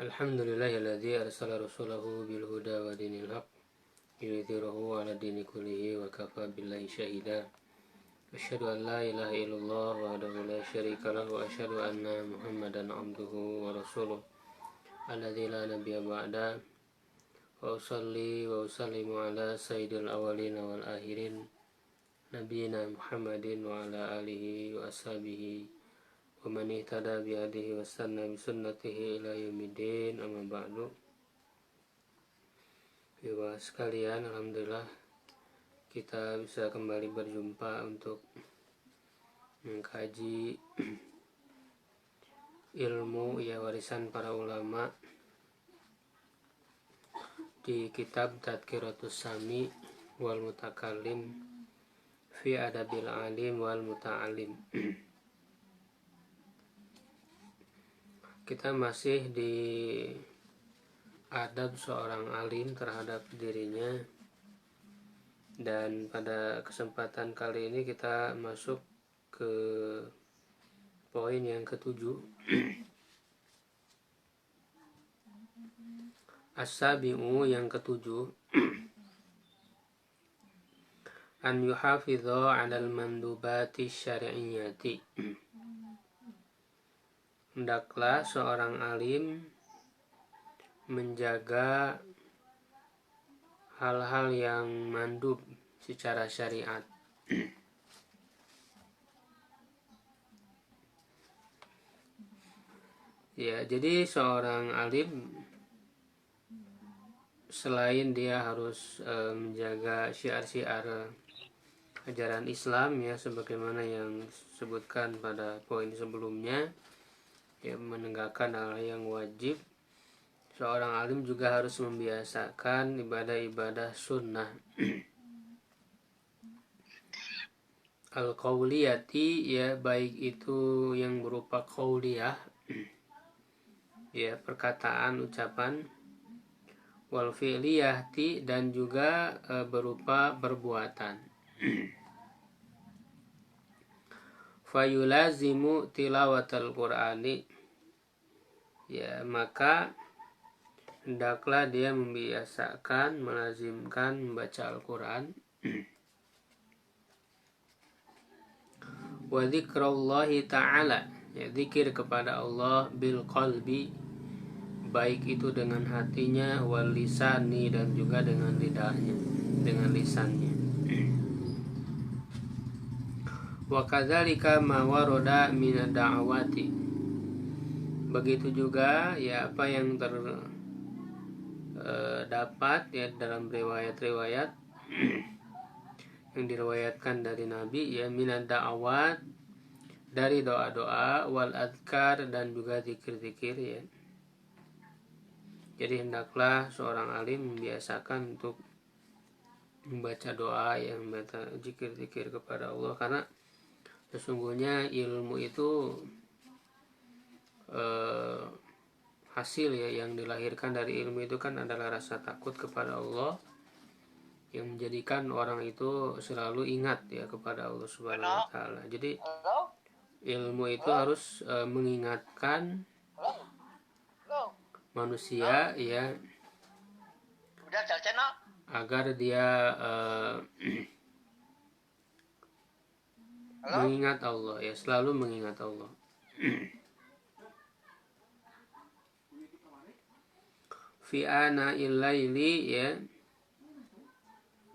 Alhamdulillahilladzi arsala rasulahu bil huda wa dinil haq liyudhhirahu 'ala dini kullihi wa kafa billahi shahida. Asyhadu an la ilaha illallah wahdahu la syarika lahu wa asyhadu anna Muhammadan 'abduhu wa rasuluh alladzi la nabiyya ba'da. Wa usalli wa usallimu ala sayyidil awwalin wal akhirin nabiyina Muhammadin wa ala alihi wa ashabihi wa man ihtada bi hadihi wa sanna bi sunnatihi ila yaumiddin, amma ba'du. Bapak sekalian, alhamdulillah kita bisa kembali berjumpa untuk mengkaji ilmu warisan para ulama di kitab Tadhkiratus Sami wal Mutakallim fi Adabil Alim wal Muta'allim. Kita masih di adab seorang alim terhadap dirinya, dan pada kesempatan kali ini kita masuk ke poin yang ketujuh. As-sabi'u, yang ketujuh, an yuhafidha 'alal mandubati syar'iyyati. Hendaklah seorang alim menjaga hal-hal yang mandub secara syariat. Ya, jadi seorang alim selain dia harus menjaga syiar-syiar ajaran Islam, ya, sebagaimana yang disebutkan pada poin sebelumnya, ya, menegakkan hal yang wajib, seorang alim juga harus membiasakan ibadah-ibadah sunnah al-qauliyati, ya, baik itu yang berupa qauliyah, ya, perkataan, ucapan, wal fi'liyati, dan juga berupa perbuatan. Fayulazimu tilawatal Qur'ani, ya, maka hendaklah dia membiasakan, melazimkan membaca Al-Quran. Wa dzikrallahi ta'ala, ya, zikir kepada Allah, bil qalbi, baik itu dengan hatinya, wal lisani, dan juga dengan lidahnya, dengan lisannya. Wa kadzalika ma warada min ad-da'wati, begitu juga, ya, apa yang terdapat, ya, dalam riwayat-riwayat yang diriwayatkan dari Nabi, ya, min ad-da'awat, dari doa-doa, wal adkar, dan juga zikir-zikir, ya. Jadi hendaklah seorang alim membiasakan untuk membaca doa, yang membaca zikir-zikir kepada Allah, karena sesungguhnya ilmu itu hasil, ya, yang dilahirkan dari ilmu itu kan adalah rasa takut kepada Allah, yang menjadikan orang itu selalu ingat, ya, kepada Allah Subhanahu wa Ta'ala. Jadi ilmu itu harus mengingatkan manusia, ya, agar dia mengingat Allah, ya, selalu mengingat Allah. Fi ana illaili, ya,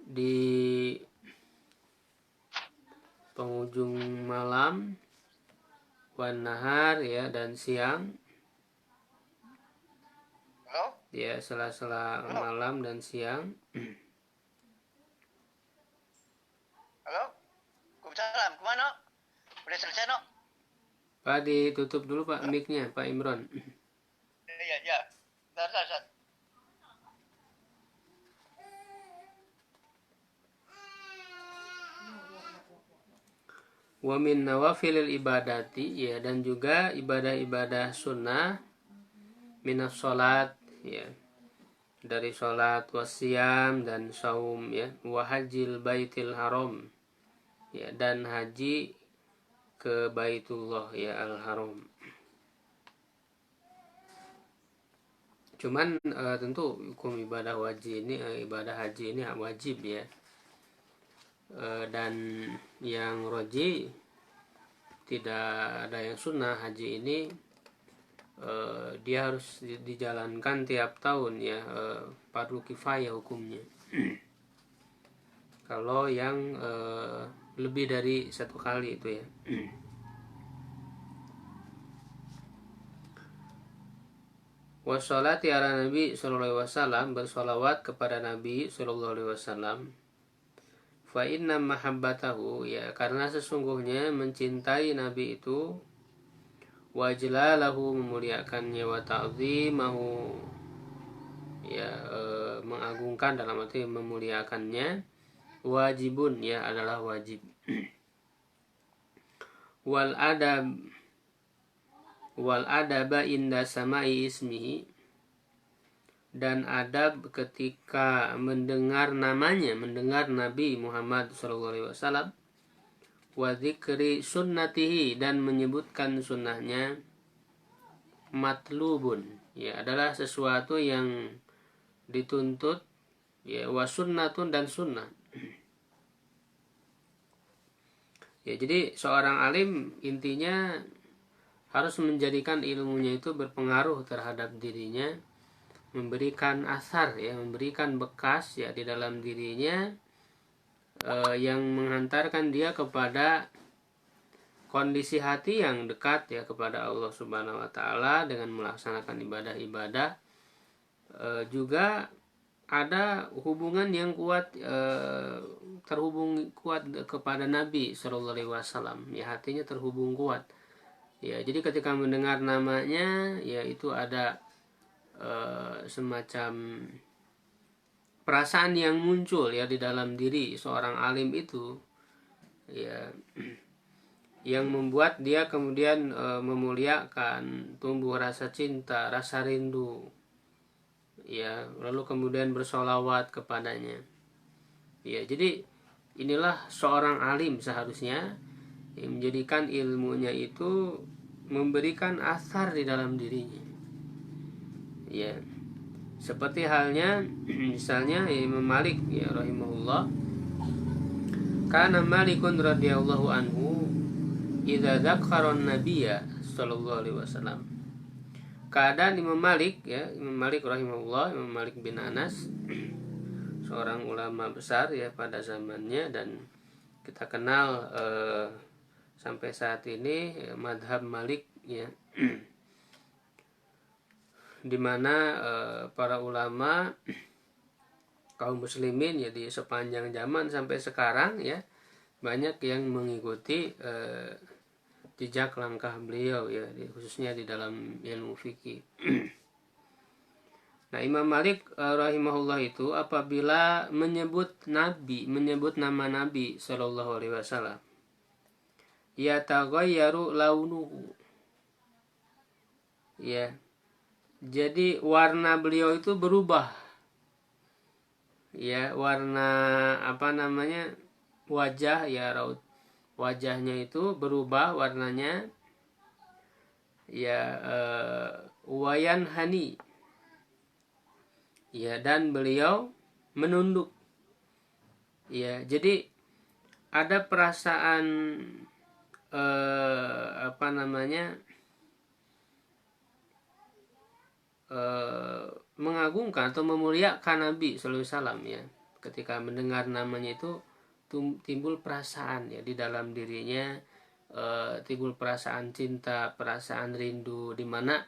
di penghujung malam, wan nahar, ya, dan siang, ya, sela-sela malam dan siang. Halo, Waalaikumsalam. Kemana? Udah selesai, no? Pak, ditutup dulu, Pak, mic-nya, Pak Imron. Iya. Bentar. Wa min nawafilil ibadati, ya, dan juga ibadah-ibadah sunnah, minas sholat, ya, dari sholat, wasyam, dan saum, ya, wa hajjil baitil haram, ya, dan haji ke Baitullah, ya, al-Haram. Cuman tentu hukum ibadah ibadah haji ini wajib ya. Dan yang roji tidak ada yang sunnah. Haji ini dia harus dijalankan tiap tahun ya, fardu kifayah hukumnya. Kalau yang lebih dari satu kali itu ya. Wassalati ala Nabi sallallahu alaihi wasallam, bersolawat kepada Nabi sallallahu alaihi wasallam. Fa inna mahabbatahu, ya karena sesungguhnya mencintai Nabi itu, wajlalahu, memuliakannya, wa ta'zimahu, ya mengagungkan dalam arti memuliakannya, wajibun, ya adalah wajib. Wal adaba inda samai ismihi, dan adab ketika mendengar namanya, mendengar Nabi Muhammad SAW, wa dzikri sunnatihi, dan menyebutkan sunnahnya, matlubun, ya adalah sesuatu yang dituntut, ya wa sunnatun, dan sunnah. Ya jadi seorang alim intinya harus menjadikan ilmunya itu berpengaruh terhadap dirinya, memberikan asar ya, memberikan bekas ya di dalam dirinya, yang menghantarkan dia kepada kondisi hati yang dekat ya kepada Allah Subhanahu wa taala dengan melaksanakan ibadah-ibadah. Juga ada hubungan yang kuat, terhubung kuat kepada Nabi Shallallahu alaihi wasallam, ya hatinya terhubung kuat. Ya, jadi ketika mendengar namanya, ya itu ada semacam perasaan yang muncul ya di dalam diri seorang alim itu, ya, yang membuat dia kemudian memuliakan, tumbuh rasa cinta, rasa rindu, ya, lalu kemudian bersolawat kepadanya. Ya, jadi inilah seorang alim seharusnya yang menjadikan ilmunya itu memberikan asar di dalam dirinya. Ya, seperti halnya misalnya Imam Malik ya rahimahullah, kana Malikun radhiyallahu anhu idza dzakara an-nabiyya sallallahu alaihi wasallam. Keadaan Imam Malik ya, Imam Malik rahimahullah, Imam Malik bin Anas, seorang ulama besar ya pada zamannya, dan kita kenal sampai saat ini madhab Malik ya, di mana para ulama kaum muslimin ya di sepanjang zaman sampai sekarang ya banyak yang mengikuti jejak langkah beliau ya, khususnya di dalam ilmu fikih. Nah, Imam Malik rahimahullah itu apabila menyebut nama Nabi Shallallahu alaihi wasallam, yataghayyaru launuhu, ya, jadi warna beliau itu berubah, ya, warna wajah ya, raut wajahnya itu berubah warnanya, ya, wayan hani, ya, dan beliau menunduk, ya, jadi ada perasaan mengagungkan atau memuliakan Nabi Sallallahu Alaihi Wasallam ya, ketika mendengar namanya itu timbul perasaan ya di dalam dirinya, timbul perasaan cinta, perasaan rindu, di mana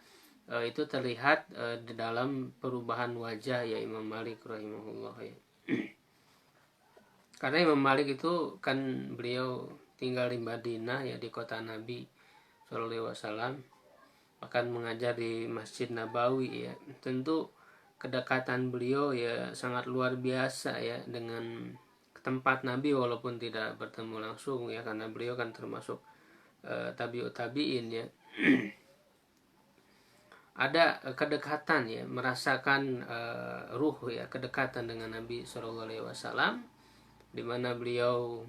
itu terlihat di dalam perubahan wajah ya Imam Malik rahimahullah ya. Karena Imam Malik itu kan beliau tinggal di Madinah ya, di kota Nabi Sallallahu Alaihi Wasallam, bahkan mengajar di Masjid Nabawi ya. Tentu kedekatan beliau ya sangat luar biasa ya dengan tempat Nabi, walaupun tidak bertemu langsung ya, karena beliau kan termasuk tabi'ut tabi'in ya. Ada kedekatan ya, merasakan ruh ya, kedekatan dengan Nabi Sallallahu Alaihi Wasallam, di mana beliau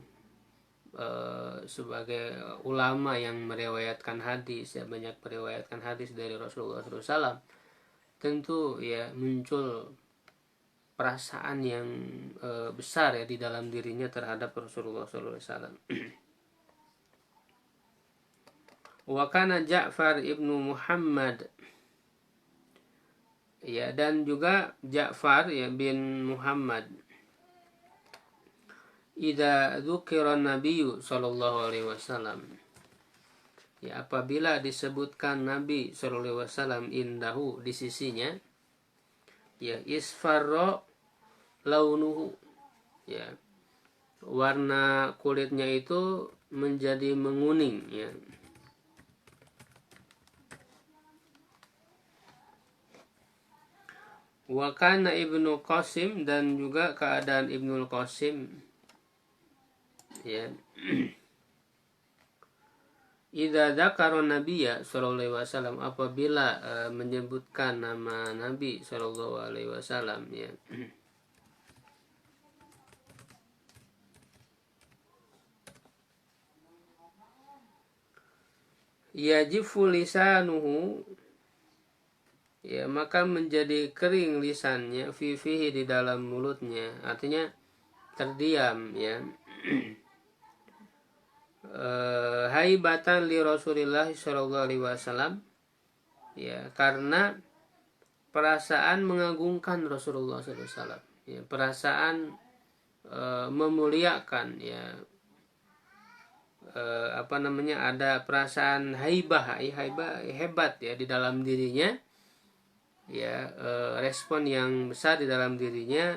sebagai ulama yang meriwayatkan hadis ya, banyak meriwayatkan hadis dari Rasulullah SAW, tentu ya muncul perasaan yang besar ya di dalam dirinya terhadap Rasulullah SAW. Wa kana Ja'far ibnu Muhammad, ya, dan juga Ja'far ya bin Muhammad, idza dzukira Nabiyyu sallallahu alaihi wasallam, ya, apabila disebutkan Nabi sallallahu alaihi wasallam indahu, di sisinya, ya, isfarra launuhu, ya, warna kulitnya itu menjadi menguning, ya. Wa kana Ibnu Qasim, dan juga keadaan Ibnu Qasim, ya, idza dzakara Nabiyya sallallahu alaihi wasallam, apabila menyebutkan nama Nabi sallallahu alaihi wasallam, ya, yajifu lisanuhu, ya, maka menjadi kering lisannya, fihi, di dalam mulutnya, artinya terdiam, ya. Haibatan li Rasulillah sallallahu alaihi wasallam, ya, karena perasaan mengagungkan Rasulullah sallallahu alaihi wasallam, ya, perasaan memuliakan, ya, ada perasaan haibah hebat ya di dalam dirinya, ya, respon yang besar di dalam dirinya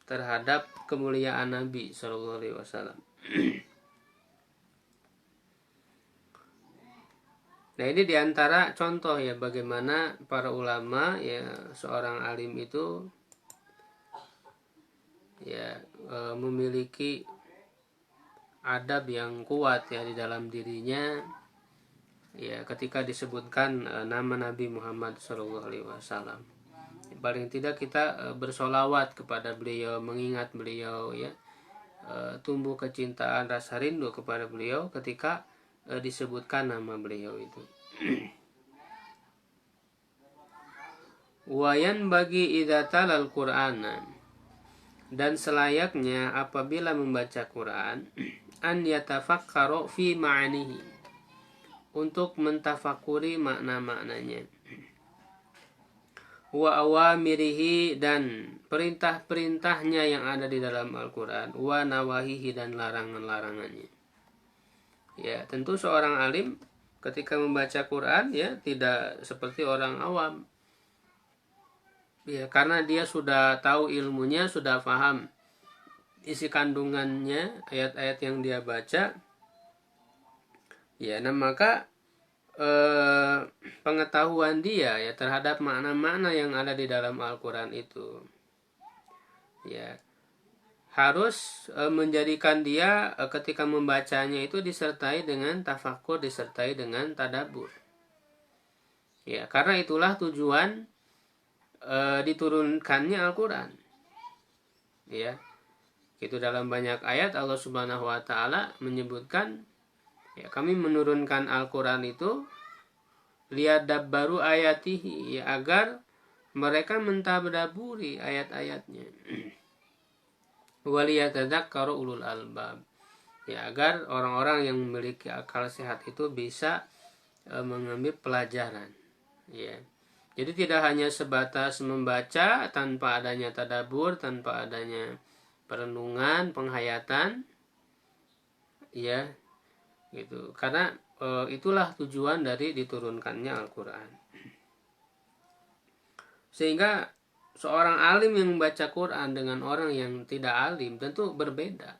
terhadap kemuliaan Nabi sallallahu alaihi wasallam. Nah, ini diantara contoh ya bagaimana para ulama, ya, seorang alim itu, ya, memiliki adab yang kuat ya di dalam dirinya, ya, ketika disebutkan nama Nabi Muhammad sallallahu alaihi wasallam. Paling tidak kita bersolawat kepada beliau, mengingat beliau, ya, tumbuh kecintaan, rasa rindu kepada beliau ketika disebutkan nama beliau itu. Wayan bagi idza talal Qur'ana, dan selayaknya apabila membaca Quran, an yatafakkaru fi ma'anihi, untuk mentafakuri makna-maknanya, wa awamirihi, dan perintah-perintahnya yang ada di dalam Al-Quran, wa nawahihi, dan larangan-larangannya. Ya, tentu seorang alim ketika membaca Quran, ya, tidak seperti orang awam, ya, karena dia sudah tahu ilmunya, sudah paham isi kandungannya, ayat-ayat yang dia baca, ya. Nah, maka pengetahuan dia, ya, terhadap makna-makna yang ada di dalam Al-Quran itu, ya, harus menjadikan dia ketika membacanya itu disertai dengan tafakur, disertai dengan tadabbur, ya, karena itulah tujuan diturunkannya Al-Quran, ya. Itu dalam banyak ayat Allah Subhanahu wa taala menyebutkan, ya, kami menurunkan Al-Quran itu liyadabbaru ayatihi, ya, agar mereka mentadabburi ayat-ayatnya, waliyatadzakkaru ulul albab, ya, agar orang-orang yang memiliki akal sehat itu bisa mengambil pelajaran, ya. Jadi tidak hanya sebatas membaca tanpa adanya tadabbur, tanpa adanya perenungan, penghayatan, ya, gitu. Karena itulah tujuan dari diturunkannya Al-Quran. Sehingga seorang alim yang membaca Quran dengan orang yang tidak alim tentu berbeda.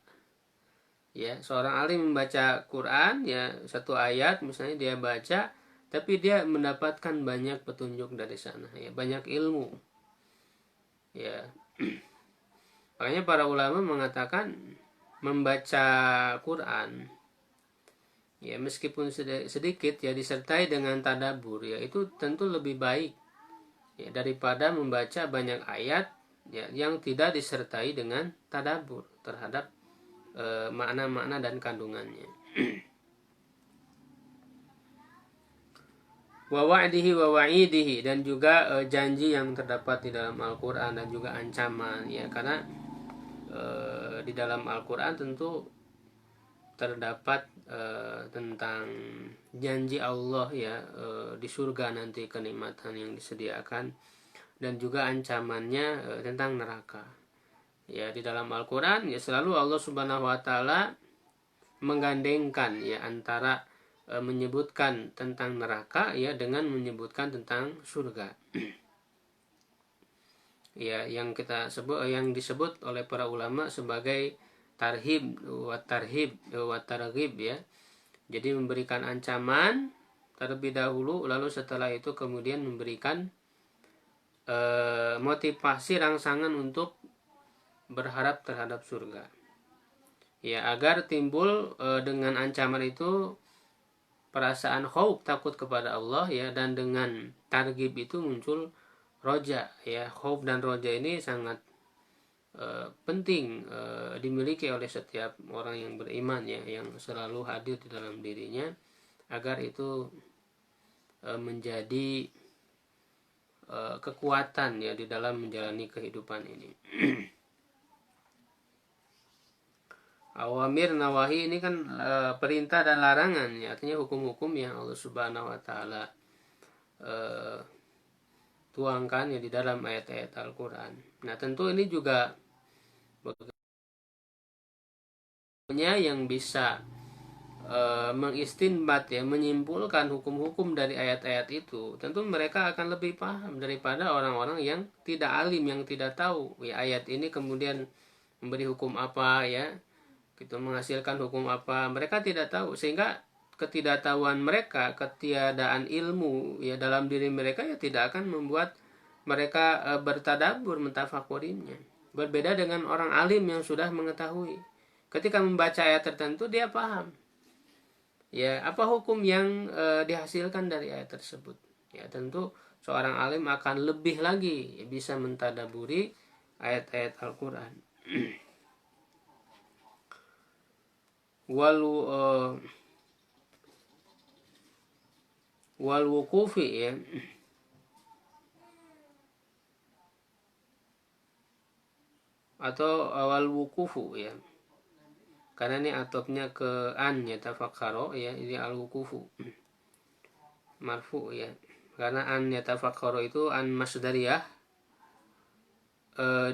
Ya, seorang alim membaca Quran, ya, satu ayat misalnya dia baca, tapi dia mendapatkan banyak petunjuk dari sana, ya, banyak ilmu, ya. Makanya para ulama mengatakan membaca Quran, ya, meskipun sedikit, ya, disertai dengan tadabbur, ya, itu tentu lebih baik, ya, daripada membaca banyak ayat, ya, yang tidak disertai dengan tadabbur terhadap makna-makna dan kandungannya. wa wa'dihi wa wa'idihi, dan juga janji yang terdapat di dalam Al-Qur'an dan juga ancaman ya, karena di dalam Al-Qur'an tentu terdapat tentang janji Allah ya, di surga nanti kenikmatan yang disediakan, dan juga ancamannya tentang neraka. Ya, di dalam Al-Qur'an ya selalu Allah Subhanahu wa taala menggandengkan ya antara menyebutkan tentang neraka ya dengan menyebutkan tentang surga. Ya, yang kita sebut, yang disebut oleh para ulama sebagai tarhib wa targhib ya. Jadi memberikan ancaman terlebih dahulu, lalu setelah itu kemudian memberikan motivasi rangsangan untuk berharap terhadap surga. Ya, agar timbul dengan ancaman itu perasaan khauf, takut kepada Allah ya, dan dengan targhib itu muncul roja ya. Khauf dan roja ini sangat penting dimiliki oleh setiap orang yang beriman ya, yang selalu hadir di dalam dirinya, agar itu menjadi kekuatan ya di dalam menjalani kehidupan ini. Awamir nawahi ini kan perintah dan larangan ya, artinya hukum-hukum yang Allah Subhanahu wa taala tuangkan ya di dalam ayat-ayat Al-Qur'an. Nah, tentu ini juga yang bisa mengistinbat ya, menyimpulkan hukum-hukum dari ayat-ayat itu. Tentu mereka akan lebih paham daripada orang-orang yang tidak alim, yang tidak tahu ya ayat ini kemudian memberi hukum apa ya, itu menghasilkan hukum apa, mereka tidak tahu, sehingga ketidaktahuan mereka, ketiadaan ilmu ya dalam diri mereka ya tidak akan membuat mereka bertadabbur, mentafakurinya. Berbeda dengan orang alim yang sudah mengetahui, ketika membaca ayat tertentu dia paham ya apa hukum yang dihasilkan dari ayat tersebut. Ya, tentu seorang alim akan lebih lagi ya, bisa mentadaburi ayat-ayat Al-Qur'an. Wal wukufi ya, atau wal wukufu ya, karena ini atopnya ke an ya, tafakkaro ya, ini al wukufu marfu ya, karena an ya tafakkaro itu an masdariyah,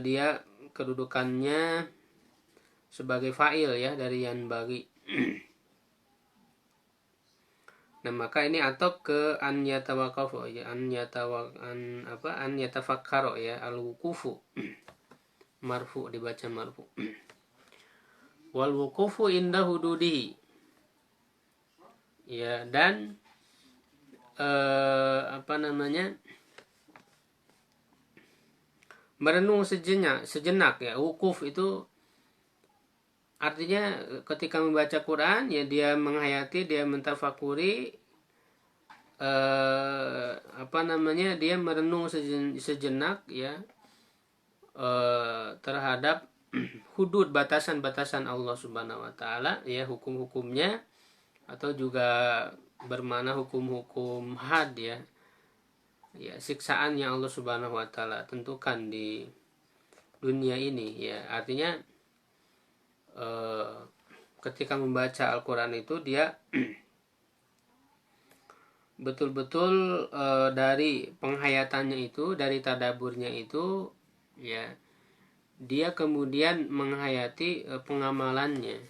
dia kedudukannya sebagai fa'il ya dari yang bagi. Nah, maka ini atop ke an yatawaqafu ya, an yatafakkaro ya, al wukufu marfu, dibaca marfu. Wal wukufu inda hududihi ya, dan merenung sejenak ya. Wukuf itu artinya ketika membaca Quran ya, dia menghayati, dia mentafakuri, dia merenung sejenak ya terhadap hudud, batasan-batasan Allah Subhanahu wa taala ya, hukum-hukumnya, atau juga bermana hukum-hukum had ya, siksaan yang Allah Subhanahu wa taala tentukan di dunia ini ya. Artinya ketika membaca Al-Quran itu dia betul-betul dari penghayatannya itu, dari tadaburnya itu ya, dia kemudian menghayati pengamalannya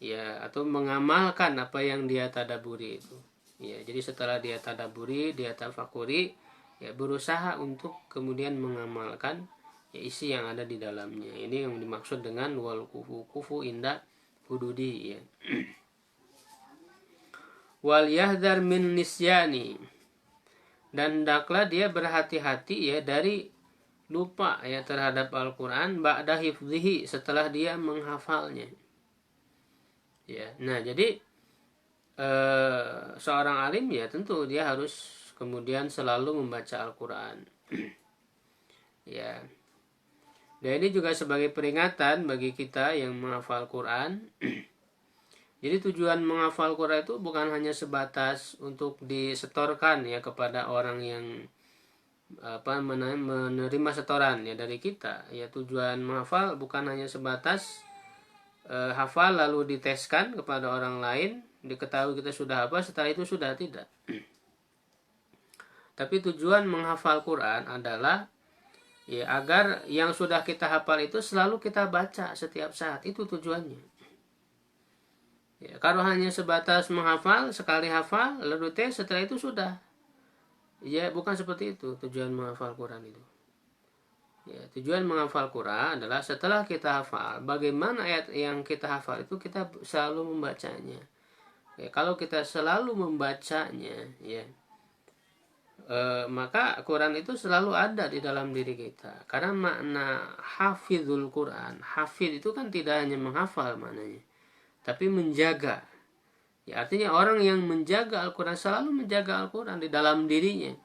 ya, atau mengamalkan apa yang dia tadaburi itu ya. Jadi setelah dia tadaburi, dia tafakuri ya, berusaha untuk kemudian mengamalkan ya isi yang ada di dalamnya. Ini yang dimaksud dengan wal kufu inda hududi ya. Wal yahdar min nisyani, dan hendaklah dia berhati-hati ya dari lupa ya terhadap Al-Quran ba'da hifzihi, setelah dia menghafalnya ya. Nah, jadi seorang alim ya tentu dia harus kemudian selalu membaca Al-Quran ya. Dan ini juga sebagai peringatan bagi kita yang menghafal Quran Jadi tujuan menghafal Quran itu bukan hanya sebatas untuk disetorkan ya kepada orang yang menerima setoran ya dari kita. Ya, tujuan menghafal bukan hanya sebatas hafal lalu diteskan kepada orang lain, diketahui kita sudah apa, setelah itu sudah, tidak. Tapi tujuan menghafal Quran adalah ya agar yang sudah kita hafal itu selalu kita baca setiap saat. Itu tujuannya. Ya, kalau hanya sebatas menghafal, sekali hafal lalu tes, setelah itu sudah. Ya, bukan seperti itu tujuan menghafal Quran itu. Ya, tujuan menghafal Quran adalah setelah kita hafal, bagaimana ayat yang kita hafal itu kita selalu membacanya. Ya, kalau kita selalu membacanya, ya, maka Quran itu selalu ada di dalam diri kita. Karena makna hafizul Quran, hafid itu kan tidak hanya menghafal maknanya, tapi menjaga. Ya, artinya orang yang menjaga Al-Quran selalu menjaga Al-Quran di dalam dirinya.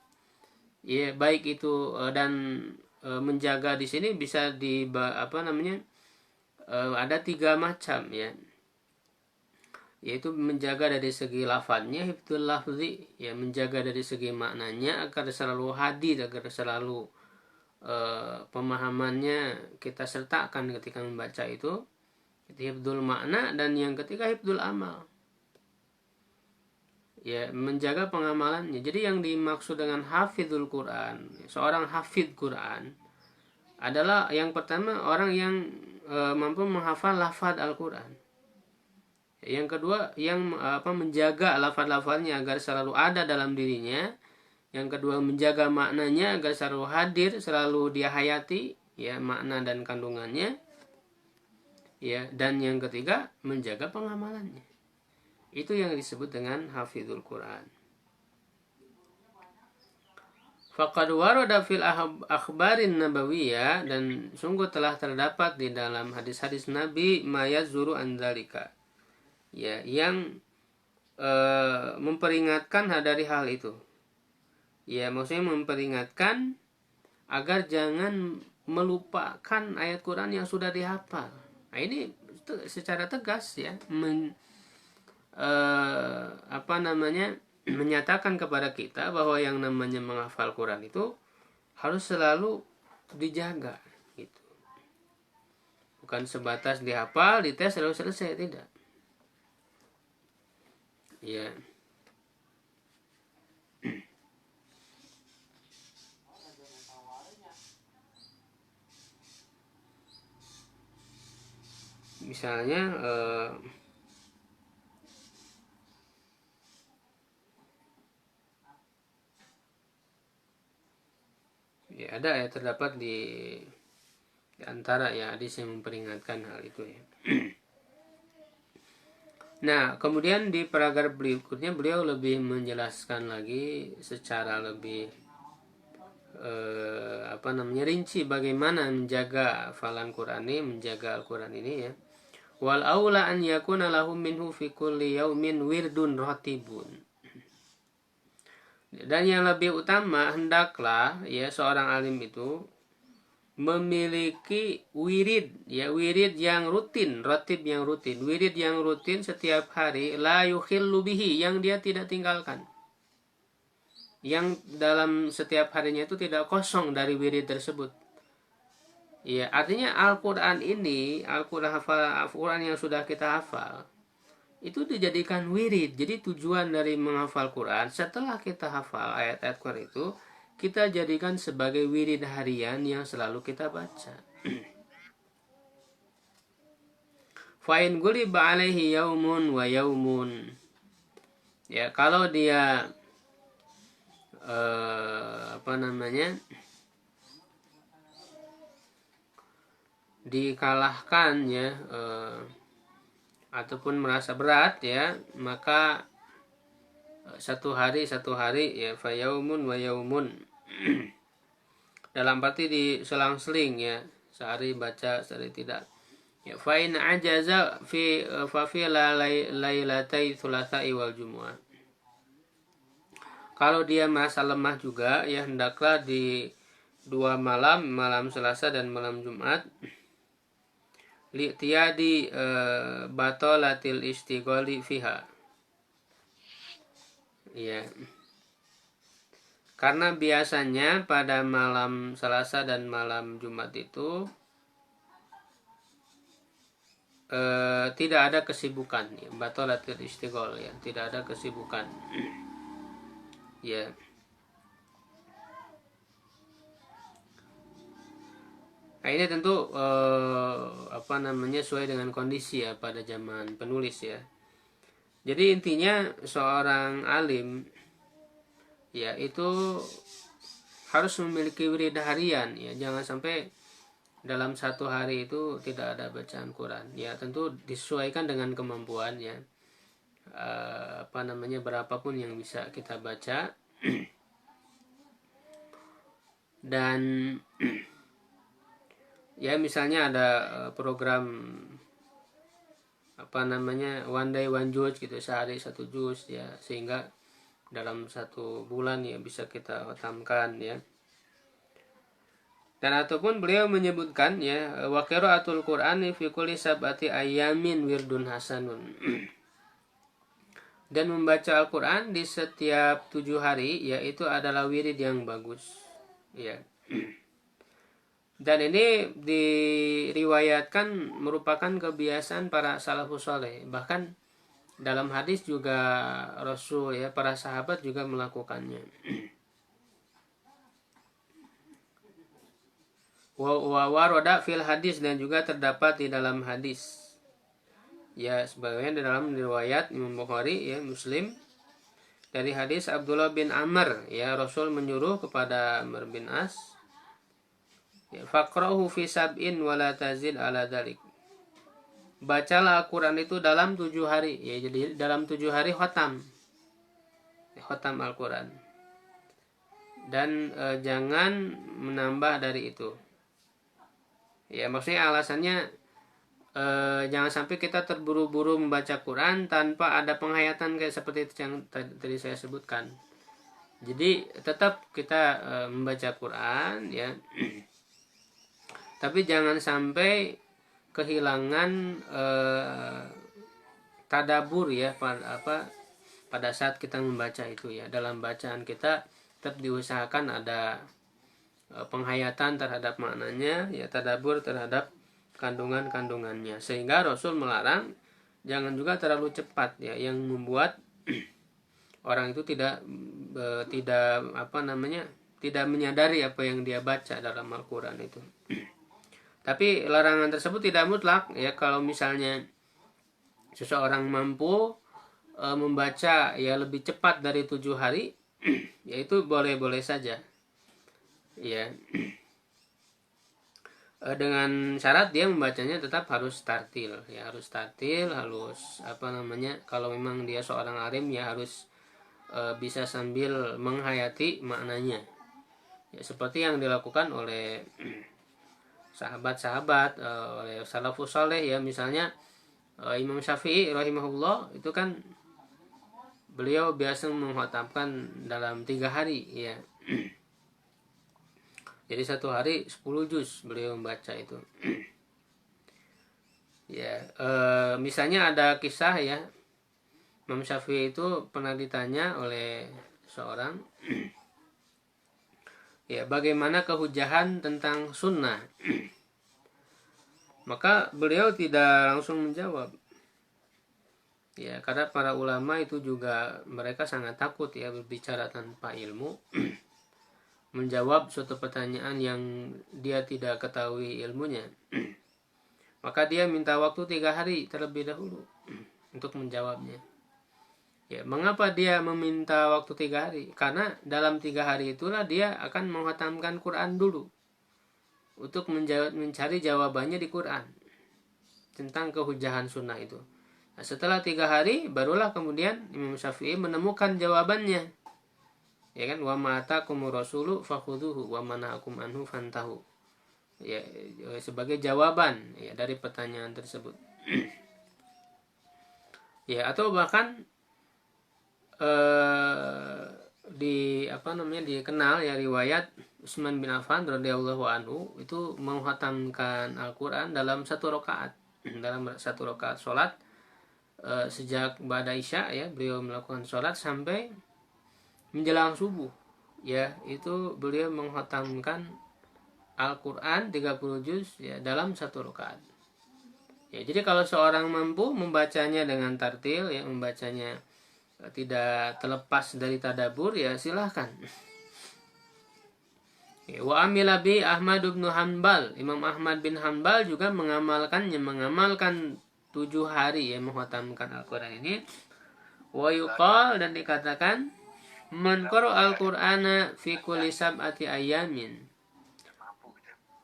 Ya, baik itu dan menjaga di sini bisa ada 3 macam ya. Yaitu menjaga dari segi lafadznya, hifdzul lafzi, ya, menjaga dari segi maknanya agar selalu hadir, agar selalu pemahamannya kita sertakan ketika membaca itu hifdzul makna, dan yang ketiga hifdzul amal, ya, menjaga pengamalannya. Jadi yang dimaksud dengan hafizul Quran, seorang hafidh Quran adalah yang pertama orang yang mampu menghafal lafaz Al-Quran. Yang kedua yang menjaga lafaz-lafaznya agar selalu ada dalam dirinya. Yang kedua menjaga maknanya agar selalu hadir, selalu dia hayati ya makna dan kandungannya. Ya, dan yang ketiga menjaga pengamalannya. Itu yang disebut dengan hafizul Quran. Faqad warada fil akhbarin nabawiyah, dan sungguh telah terdapat di dalam hadis-hadis Nabi mayazuru andalika, ya, yang memperingatkan dari hal itu. Ya, maksudnya memperingatkan agar jangan melupakan ayat Quran yang sudah dihafal. Nah, ini secara tegas ya menyatakan kepada kita bahwa yang namanya menghafal Quran itu harus selalu dijaga gitu. Bukan sebatas dihafal, dites lalu selesai, tidak. Ya. Misalnya ya ada ya terdapat di antara ya hadis yang memperingatkan hal itu ya. Nah, kemudian di paragraf berikutnya beliau lebih menjelaskan lagi secara lebih rinci bagaimana menjaga hafalan Quran ini, menjaga Al-Quran ini ya. Wal aula an yakuna lahum minhu fi kulli yaumin wirdun ratibun. Dan yang lebih utama hendaklah ya seorang alim itu memiliki wirid ya, wirid yang rutin, ratib yang rutin, wirid yang rutin setiap hari, la yukhillu bihi, yang dia tidak tinggalkan, yang dalam setiap harinya itu tidak kosong dari wirid tersebut. Ya, artinya Al-Quran ini, Al-Quran yang sudah kita hafal itu dijadikan wirid. Jadi tujuan dari menghafal Quran, setelah kita hafal ayat-ayat Quran itu, kita jadikan sebagai wirid harian yang selalu kita baca. Fa'in guliba alaihi yaumun wa yaumun, ya, kalau dia dikalahkan ya ataupun merasa berat ya, maka satu hari ya, fa yaumun wa yaumun dalam arti diselang-seling ya, sehari baca sehari tidak ya. Fa in ajaza fa fi lailatai thulatsa'i wal jumu'ah, kalau dia merasa lemah juga ya, hendaklah di 2 malam, malam Selasa dan malam Jumat. li'tiyadi batolatil istigholi fiha. Ya. Karena biasanya pada malam Selasa dan malam Jumat itu tidak ada kesibukan, ya, batolatil istighol, ya, tidak ada kesibukan. Ya. Nah, ini tentu sesuai dengan kondisi ya pada zaman penulis ya. Jadi intinya seorang alim ya itu harus memiliki wirid harian ya, jangan sampai dalam satu hari itu tidak ada bacaan Quran ya, tentu disesuaikan dengan kemampuan ya, berapapun yang bisa kita baca. Dan ya misalnya ada program one day one juz gitu, sehari satu juz ya, sehingga dalam satu bulan ya bisa kita khatamkan ya. Dan ataupun beliau menyebutkan ya, wa qiraatul Qur'ani fi kulli sab'ati ayyamin wirdun hasanun. Dan membaca Al-Qur'an di setiap 7 hari yaitu adalah wirid yang bagus ya. Dan ini diriwayatkan merupakan kebiasaan para salafus saleh. Bahkan dalam hadis juga Rasul ya, para sahabat juga melakukannya. Wa waroda fil hadis, dan juga terdapat di dalam hadis. Ya, sebagaimana di dalam riwayat Imam Bukhari ya, Muslim, dari hadis Abdullah bin Amr ya, Rasul menyuruh kepada Amr bin As, ya, faqra'uhu fi sab'in wa la tazid ala dzalik. Bacalah Al-Quran itu dalam 7 hari ya, jadi dalam 7 hari khatam Al-Quran, dan jangan menambah dari itu ya. Maksudnya alasannya jangan sampai kita terburu-buru membaca Quran tanpa ada penghayatan kayak seperti itu yang tadi saya sebutkan. Jadi tetap kita membaca Quran ya, tapi jangan sampai kehilangan tadabur ya pada saat kita membaca itu ya. Dalam bacaan kita tetap diusahakan ada penghayatan terhadap maknanya ya, tadabur terhadap kandungan-kandungannya, sehingga Rasul melarang jangan juga terlalu cepat ya, yang membuat orang itu tidak menyadari apa yang dia baca dalam Al-Quran itu. Tapi larangan tersebut tidak mutlak ya. Kalau misalnya seseorang mampu membaca ya lebih cepat dari 7 hari ya, itu boleh-boleh saja ya, dengan syarat dia membacanya tetap harus tartil ya, harus kalau memang dia seorang alim ya harus bisa sambil menghayati maknanya ya, seperti yang dilakukan oleh sahabat-sahabat, oleh salafus saleh ya. Misalnya Imam Syafi'i rahimahullah itu kan beliau biasa mengkhatamkan dalam 3 hari ya. Jadi satu hari 10 juz beliau membaca itu. Ya, misalnya ada kisah ya, Imam Syafi'i itu pernah ditanya oleh seorang ya, bagaimana kehujahan tentang sunnah. Maka beliau tidak langsung menjawab ya, karena para ulama itu juga mereka sangat takut ya berbicara tanpa ilmu, menjawab suatu pertanyaan yang dia tidak ketahui ilmunya. Maka dia minta waktu 3 hari terlebih dahulu untuk menjawabnya ya. Mengapa dia meminta waktu 3 hari? Karena dalam 3 hari itulah dia akan menghatamkan Quran dulu, untuk mencari jawabannya di Quran tentang kehujahan sunnah itu. Nah, setelah 3 hari barulah kemudian Imam Syafi'i menemukan jawabannya ya kan, wa ma atakumur rasulu fakhuduhu wa manahakum anhu fantahu ya, sebagai jawaban ya dari pertanyaan tersebut. Ya, atau bahkan dikenal ya riwayat Utsman bin Affan radhiyallahu anhu itu menghatamkan Al-Quran dalam 1 rakaat dalam satu rakaat sholat. Sejak ba'da isya ya beliau melakukan sholat sampai menjelang subuh ya, itu beliau menghatamkan Al-Quran 30 juz ya dalam satu rakaat. Ya, jadi kalau seorang mampu membacanya dengan tartil ya, membacanya tidak terlepas dari tadabur ya silahkan. Ya, wa amila bi Ahmad bin Hanbal. Imam Ahmad bin Hanbal juga mengamalkan 7 hari ya menghatamkan Al-Quran ini. Wa yuqal, dan dikatakan man qara al-Qur'ana fi kulli sab'ati ayamin.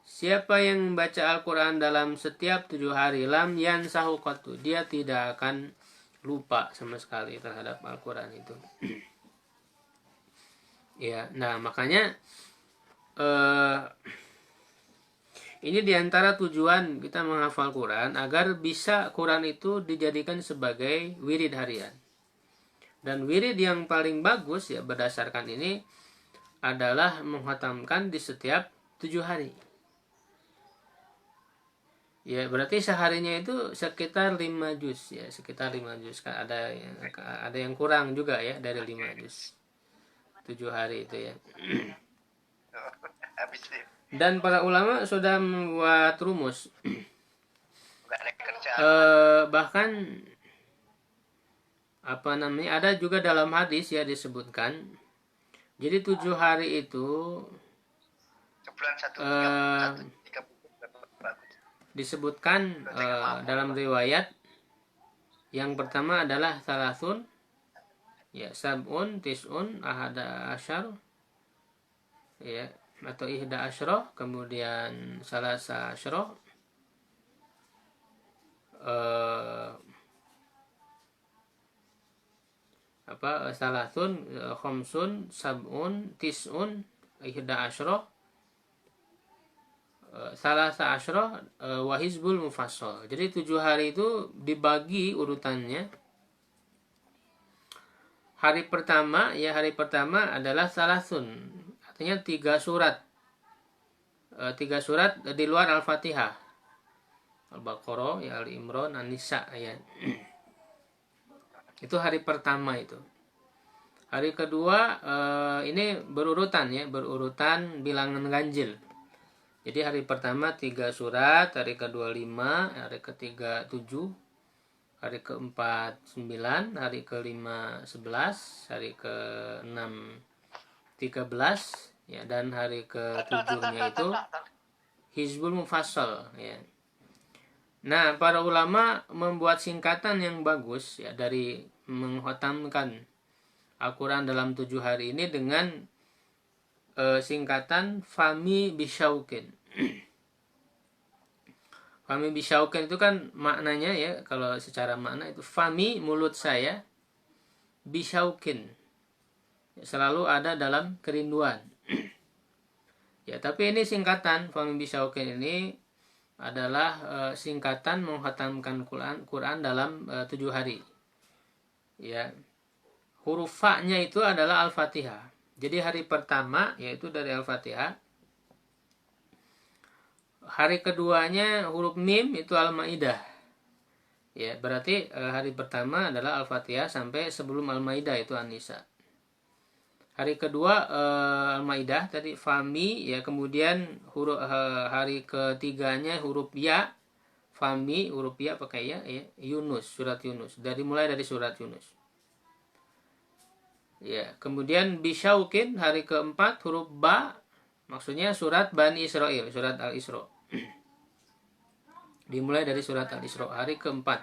Siapa yang membaca Al-Quran dalam setiap 7 hari, lam yansahu qattu, dia tidak akan lupa sama sekali terhadap Al-Quran itu. Ya, nah makanya ini diantara tujuan kita menghafal Quran agar bisa Quran itu dijadikan sebagai wirid harian. Dan wirid yang paling bagus ya berdasarkan ini adalah menghatamkan di setiap 7 hari. Ya, berarti seharinya itu sekitar 5 juz ya, sekitar 5 juz. Ada yang kurang juga ya dari 5 juz. 7 hari itu ya. Dan para ulama sudah membuat rumus. Bahkan ada juga dalam hadis ya disebutkan. Jadi 7 hari itu disebutkan dalam riwayat yang pertama adalah salasun ya, sab'un, tis'un, ahada asyar ya, atau ihda asyroh, kemudian salasa asyroh, salasun, khomsun, sab'un, tis'un, ihda asyroh, salasa asyroh, wahizbul mufassal. Jadi 7 hari itu dibagi urutannya. Hari pertama adalah salasun, artinya 3 surat. 3 surat di luar Al-Fatihah. Al-Baqarah, ya, Al-Imran, An-Nisa ya. Itu hari pertama itu. Hari kedua ini berurutan bilangan ganjil. Jadi hari pertama 3 surat, hari kedua 5, hari ketiga 7, hari keempat 9, hari kelima 11, hari keenam 13, ya, dan hari ketujuhnya itu Hizbul Mufassal ya. Nah, para ulama membuat singkatan yang bagus ya dari menghatamkan Al-Quran dalam 7 hari ini dengan singkatan Fami Bisyaukin. Fami Bisyaukin itu kan maknanya ya, kalau secara makna itu Fami, mulut saya, Bisyaukin, selalu ada dalam kerinduan. Ya, tapi ini singkatan Fami Bisyaukin ini adalah singkatan menghatamkan Quran dalam 7 hari. Ya. Huruf fa-nya itu adalah Al-Fatihah. Jadi hari pertama yaitu dari Al-Fatihah. Hari keduanya huruf mim itu Al-Maidah. Ya, berarti hari pertama adalah Al-Fatihah sampai sebelum Al-Maidah itu An-Nisa. Hari kedua Al-Maidah tadi Fami ya, kemudian hari ketiganya huruf ya, Fami huruf ya pakai ya, Yunus, surat Yunus. Mulai dari surat Yunus. Ya, kemudian Bisyaukin hari keempat huruf ba, maksudnya surat Bani Israel, surat Al-Isra. Dimulai dari surat Al-Isra hari keempat.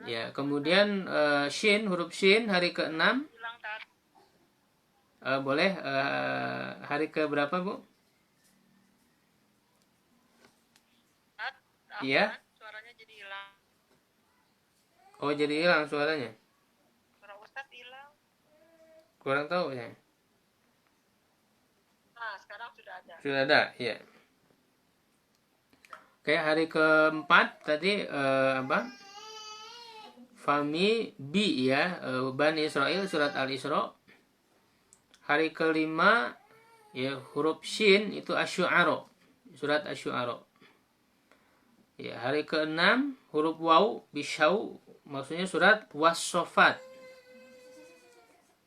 Ya, kemudian Shin, huruf Shin hari keenam. Boleh hari ke berapa, Bu? Iya. Suaranya jadi hilang. Oh, jadi hilang suaranya. Kurang tahu ya. Nah, sekarang sudah ada. Sudah ada, ya. Oke, hari keempat tadi Fami Bi ya, Bani Israel surat Al-Isra. Hari kelima ya huruf Shin itu Asy-Syu'ara, surat Asy-Syu'ara. Ya, hari ke-6 huruf waw bisyau, maksudnya surat was-sofat.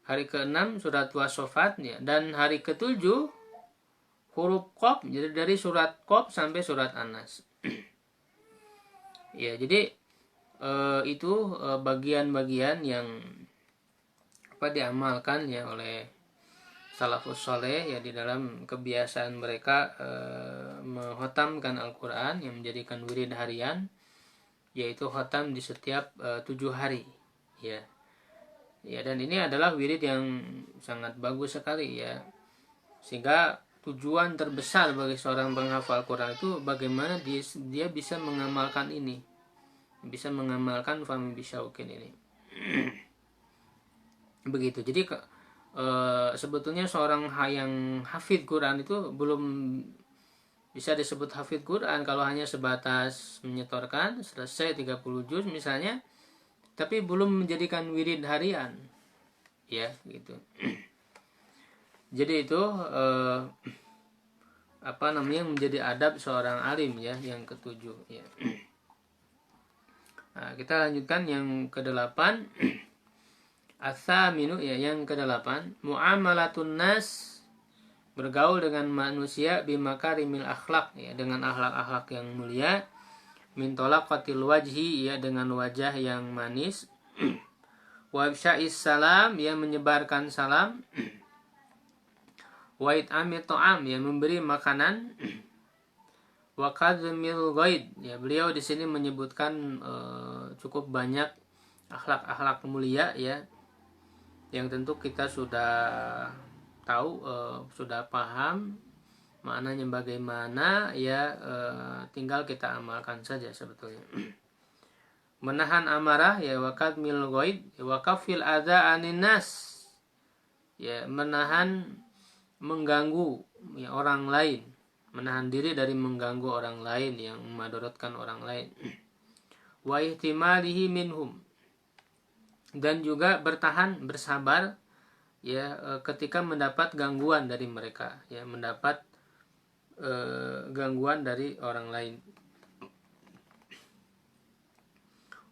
Hari ke-6 surat was-sofat ya. Dan hari ke-7 huruf qaf, jadi dari surat qaf sampai surat An-Nas. Ya, jadi itu bagian-bagian yang diamalkan ya oleh salafus soleh ya di dalam kebiasaan mereka menghotamkan Al-Quran yang menjadikan wirid harian, yaitu khotam di setiap 7 hari ya. Ya, dan ini adalah wirid yang sangat bagus sekali ya, sehingga tujuan terbesar bagi seorang penghafal Quran itu bagaimana dia bisa mengamalkan ini, bisa mengamalkan fahmi bisyaukin ini. Begitu. Jadi sebetulnya seorang yang hafid Quran itu belum bisa disebut hafid Quran kalau hanya sebatas menyetorkan selesai 30 juz misalnya, tapi belum menjadikan wirid harian ya gitu. Jadi itu menjadi adab seorang alim ya, yang ke-7 ya. Nah, kita lanjutkan yang ke-8. As-saminu ya, yang ke-8, muamalatun nas, bergaul dengan manusia bimakarimil akhlak ya, dengan akhlak-akhlak yang mulia, min talaqatil wajhi ya, dengan wajah yang manis, wa ifsya'is salam ya, menyebarkan salam, wa it'amit ta'am ya, memberi makanan, wa kadhimil ghaid ya, beliau di sini menyebutkan cukup banyak akhlak-akhlak mulia ya, yang tentu kita sudah tahu, sudah paham maknanya bagaimana ya, tinggal kita amalkan saja sebetulnya. Menahan amarah ya, wa kadhimil ghaid wa kafil adza anin nas ya, menahan mengganggu ya orang lain, menahan diri dari mengganggu orang lain yang memadaratkan orang lain. Wa ihtimalihi minhum, dan juga bersabar ya ketika mendapat gangguan dari mereka ya, mendapat gangguan dari orang lain.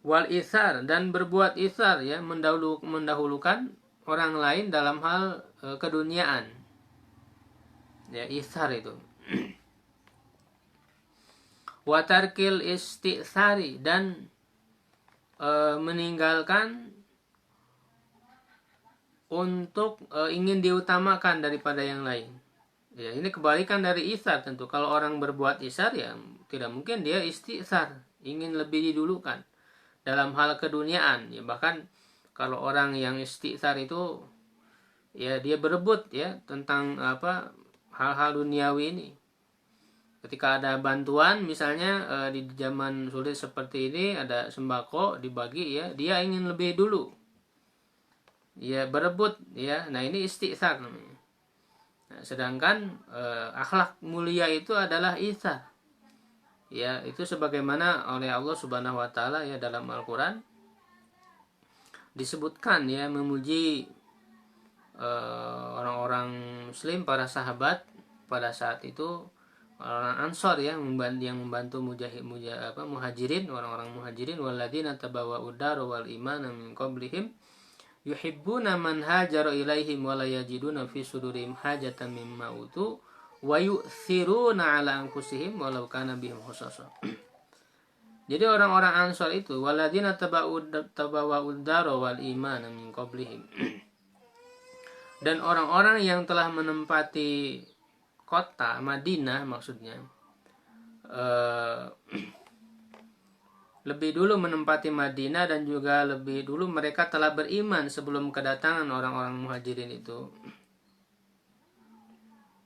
Wal isar, dan berbuat isar ya, mendahulukan orang lain dalam hal keduniaan ya, isar itu. Wa tarkil istisari, dan meninggalkan untuk ingin diutamakan daripada yang lain. Ya, ini kebalikan dari isar tentu. Kalau orang berbuat isar ya tidak mungkin dia istisar, ingin lebih didulukan dalam hal keduniaan ya. Bahkan kalau orang yang istisar itu ya, dia berebut ya tentang hal-hal duniawi ini. Ketika ada bantuan misalnya di zaman sulit seperti ini, ada sembako dibagi ya, dia ingin lebih dulu ya, berebut ya. Nah, ini istisar namanya. Nah, sedangkan akhlak mulia itu adalah isar ya, itu sebagaimana oleh Allah Subhanahu wa taala ya dalam Al-Qur'an disebutkan ya, memuji orang-orang muslim, para sahabat pada saat itu, orang Ansor ya, yang membantu muhajirin, orang-orang muhajirin, walladzina tabawwa'ud dar wal imana min qablihim yuhibbuna man hajara ilaihim wa la yajiduna fi sudurihim hajatan mimma utu wa yu'thiruna ala anfusihim walau kana bihim khasasah. Jadi orang-orang Ansor itu, walladzina tabawwa'ud dar wal imana min qablihim, dan orang-orang yang telah menempati kota Madinah, maksudnya lebih dulu menempati Madinah, dan juga lebih dulu mereka telah beriman sebelum kedatangan orang-orang muhajirin itu.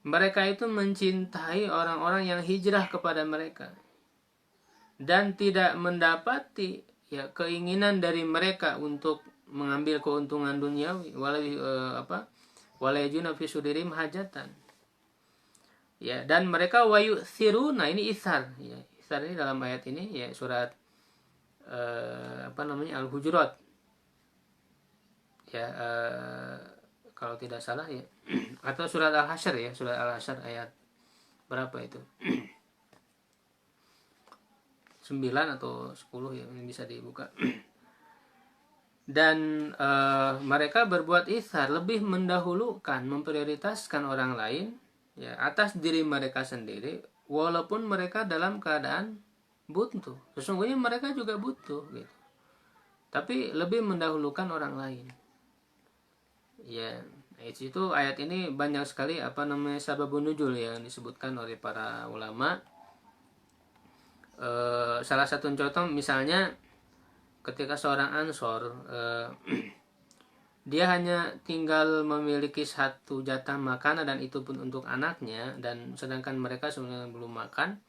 Mereka itu mencintai orang-orang yang hijrah kepada mereka dan tidak mendapati ya keinginan dari mereka untuk mengambil keuntungan duniawi, walayajuna fi sudirim hajatan ya. Dan mereka wayu'thiruna, ini isar ya. Isar ini dalam ayat ini ya, surat Al-Hujurat ya, kalau tidak salah ya, atau surat Al-Hasyr ya, surat Al-Hasyr ayat berapa itu? 9 atau 10 ya, ini bisa dibuka. Dan mereka berbuat itsar, lebih mendahulukan, memprioritaskan orang lain ya atas diri mereka sendiri, walaupun mereka dalam keadaan butuh. Sesungguhnya mereka juga butuh gitu. Tapi lebih mendahulukan orang lain. Ya, itu ayat ini banyak sekali sababun nuzul yang disebutkan oleh para ulama. Salah satu contoh misalnya ketika seorang Ansor dia hanya tinggal memiliki satu jatah makanan dan itu pun untuk anaknya, dan sedangkan mereka sebenarnya belum makan.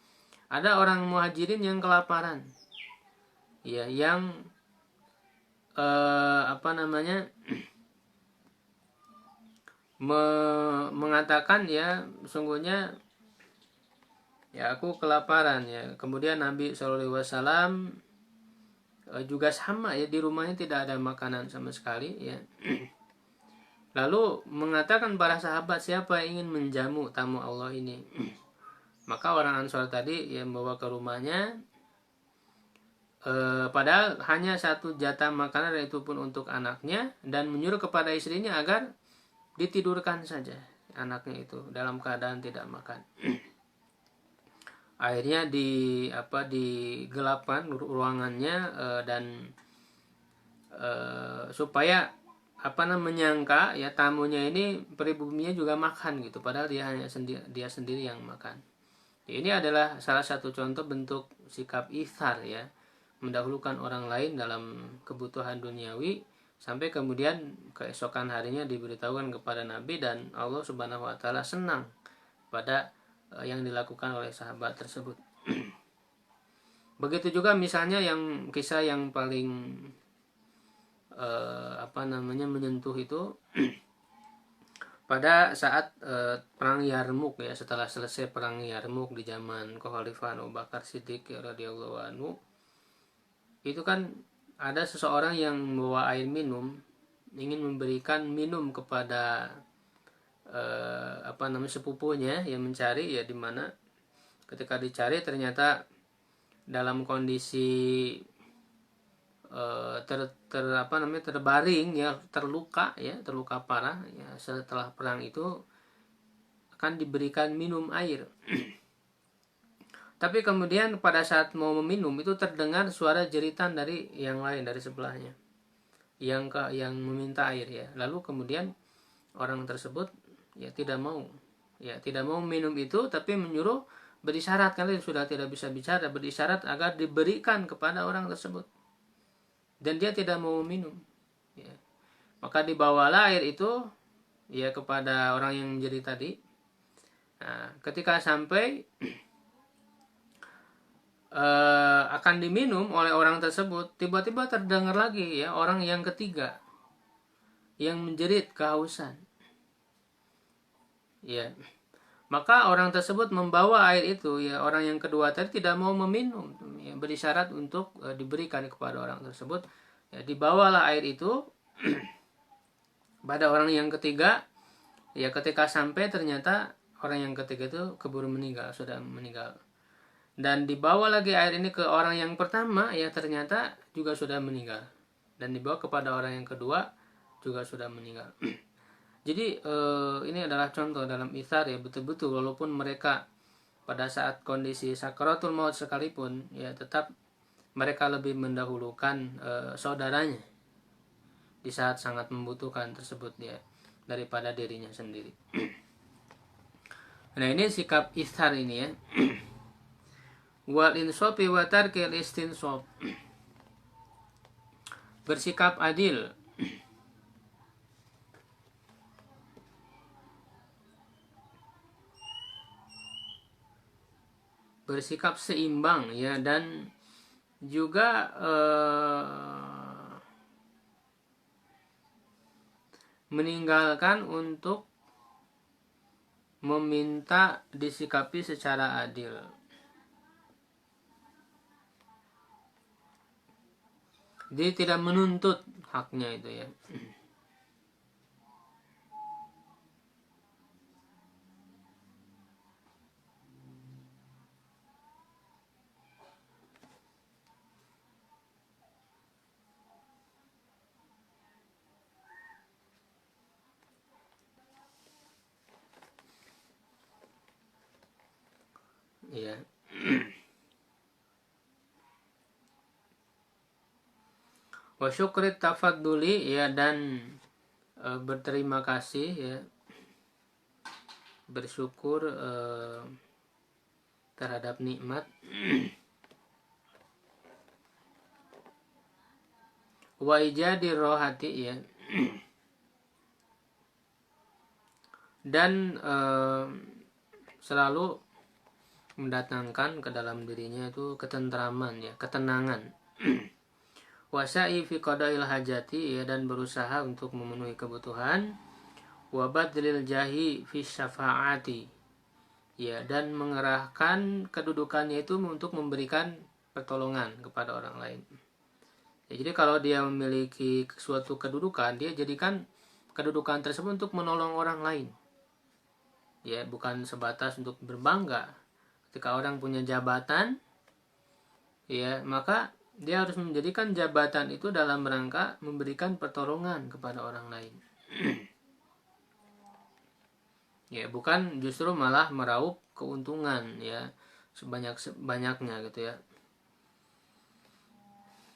Ada orang muhajirin yang kelaparan, ya, yang mengatakan ya sungguhnya ya aku kelaparan ya. Kemudian Nabi SAW juga sama ya, di rumahnya tidak ada makanan sama sekali ya. Lalu mengatakan para sahabat, siapa yang ingin menjamu tamu Allah ini? Maka orang Ansor tadi yang membawa ke rumahnya, padahal hanya satu jatah makanan dan itu pun untuk anaknya, dan menyuruh kepada istrinya agar ditidurkan saja anaknya itu dalam keadaan tidak makan. Akhirnya digelapkan ruangannya dan supaya menyangka ya tamunya ini pribuminya juga makan gitu, padahal dia sendiri yang makan. Ini adalah salah satu contoh bentuk sikap itsar ya, mendahulukan orang lain dalam kebutuhan duniawi, sampai kemudian keesokan harinya diberitahukan kepada Nabi, dan Allah Subhanahu wa taala senang pada yang dilakukan oleh sahabat tersebut. Begitu juga misalnya yang kisah yang paling menyentuh itu pada saat perang Yarmuk ya, setelah selesai perang Yarmuk di zaman kekhalifahan Abu Bakar Siddiq radhiyallahu anhu, itu kan ada seseorang yang membawa air minum, ingin memberikan minum kepada sepupunya yang mencari ya, di mana ketika dicari ternyata dalam kondisi terbaring ya, terluka parah ya. Setelah perang itu akan diberikan minum air. Tapi kemudian pada saat mau meminum itu terdengar suara jeritan dari yang lain, dari sebelahnya yang meminta air ya. Lalu kemudian orang tersebut ya tidak mau minum itu, tapi menyuruh, berisyarat, karena sudah tidak bisa bicara, berisyarat agar diberikan kepada orang tersebut, dan dia tidak mau minum ya. Maka dibawalah air itu ya kepada orang yang menjadi tadi. Nah, ketika sampai akan diminum oleh orang tersebut, tiba-tiba terdengar lagi ya orang yang ketiga yang menjerit kehausan ya. Maka orang tersebut membawa air itu ya, orang yang kedua tadi tidak mau meminum ya, berisyarat untuk diberikan kepada orang tersebut ya. Dibawalah air itu pada orang yang ketiga ya. Ketika sampai ternyata orang yang ketiga itu sudah meninggal. Dan dibawa lagi air ini ke orang yang pertama ya, ternyata juga sudah meninggal. Dan dibawa kepada orang yang kedua juga sudah meninggal. Jadi ini adalah contoh dalam itsar ya, betul-betul walaupun mereka pada saat kondisi sakaratul maut sekalipun ya, tetap mereka lebih mendahulukan saudaranya di saat sangat membutuhkan tersebut ya, daripada dirinya sendiri. Nah, ini sikap itsar ini ya. Wal insopi wa tarkil istinsob, bersikap adil, bersikap seimbang ya, dan juga meninggalkan untuk meminta disikapi secara adil. Jadi tidak menuntut haknya itu ya. ya. Wa syukri tafadduli, ya, dan berterima kasih, ya, bersyukur terhadap nikmat. Wa ijadi rohati, ya, dan selalu mendatangkan ke dalam dirinya itu ketentraman, ya, ketenangan. Wasa'i fi qada'il hajati, ya, dan berusaha untuk memenuhi kebutuhan. Wa badlil jahi fi syafa'ati, ya, dan mengerahkan kedudukannya itu untuk memberikan pertolongan kepada orang lain. Ya, jadi kalau dia memiliki suatu kedudukan, dia jadikan kedudukan tersebut untuk menolong orang lain. Ya, bukan sebatas untuk berbangga. Ketika orang punya jabatan, ya, maka dia harus menjadikan jabatan itu dalam rangka memberikan pertolongan kepada orang lain. Ya, bukan justru malah meraup keuntungan, ya, sebanyak-banyaknya gitu, ya,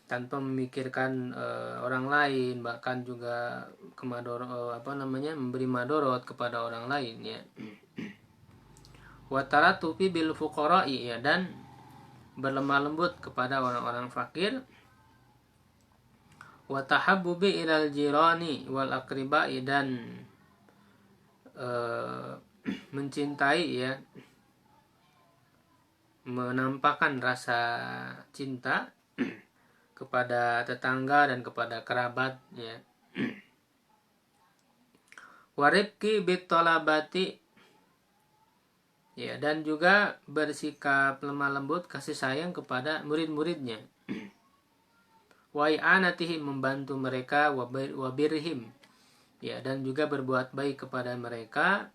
tanpa memikirkan orang lain, bahkan juga memberi madorot kepada orang lain, ya. Wa taratufi bil fuqara'i, ya, dan berlemah lembut kepada orang-orang fakir. Wa tahabbubi ilal jirani wal aqriba'i, dan mencintai, ya, menampakkan rasa cinta kepada tetangga dan kepada kerabat, ya. Warifqi bitolabati, ya, dan juga bersikap lemah lembut kasih sayang kepada murid-muridnya. Wa i'anatihim, membantu mereka, wa birhim, ya, dan juga berbuat baik kepada mereka.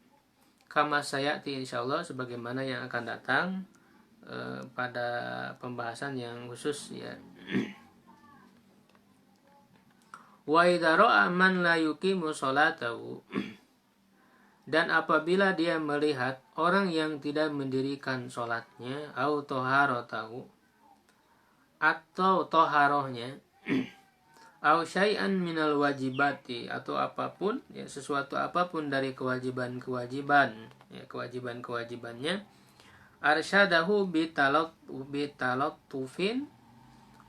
Kama sayati, insyaallah, sebagaimana yang akan datang pada pembahasan yang khusus, ya. Wa idza ra'a man la yuqimu sholatahu, dan apabila dia melihat orang yang tidak mendirikan sholatnya, au toharotahu, atau toharohnya, au syai'an minal wajibati, atau apapun, ya, sesuatu apapun dari kewajiban-kewajiban, ya, kewajiban-kewajibannya, arsyadahu bitalattufin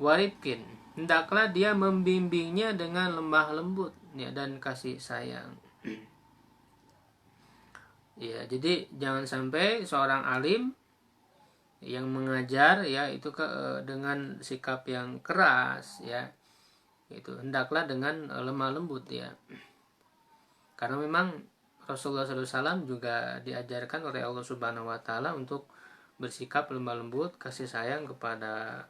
warifkin, hendaklah dia membimbingnya dengan lemah lembut, ya, dan kasih sayang. Ya, jadi jangan sampai seorang alim yang mengajar, ya, itu dengan sikap yang keras, ya, itu hendaklah dengan lemah lembut, ya, karena memang Rasulullah SAW juga diajarkan oleh Allah Subhanahu Wa Taala untuk bersikap lemah lembut, kasih sayang kepada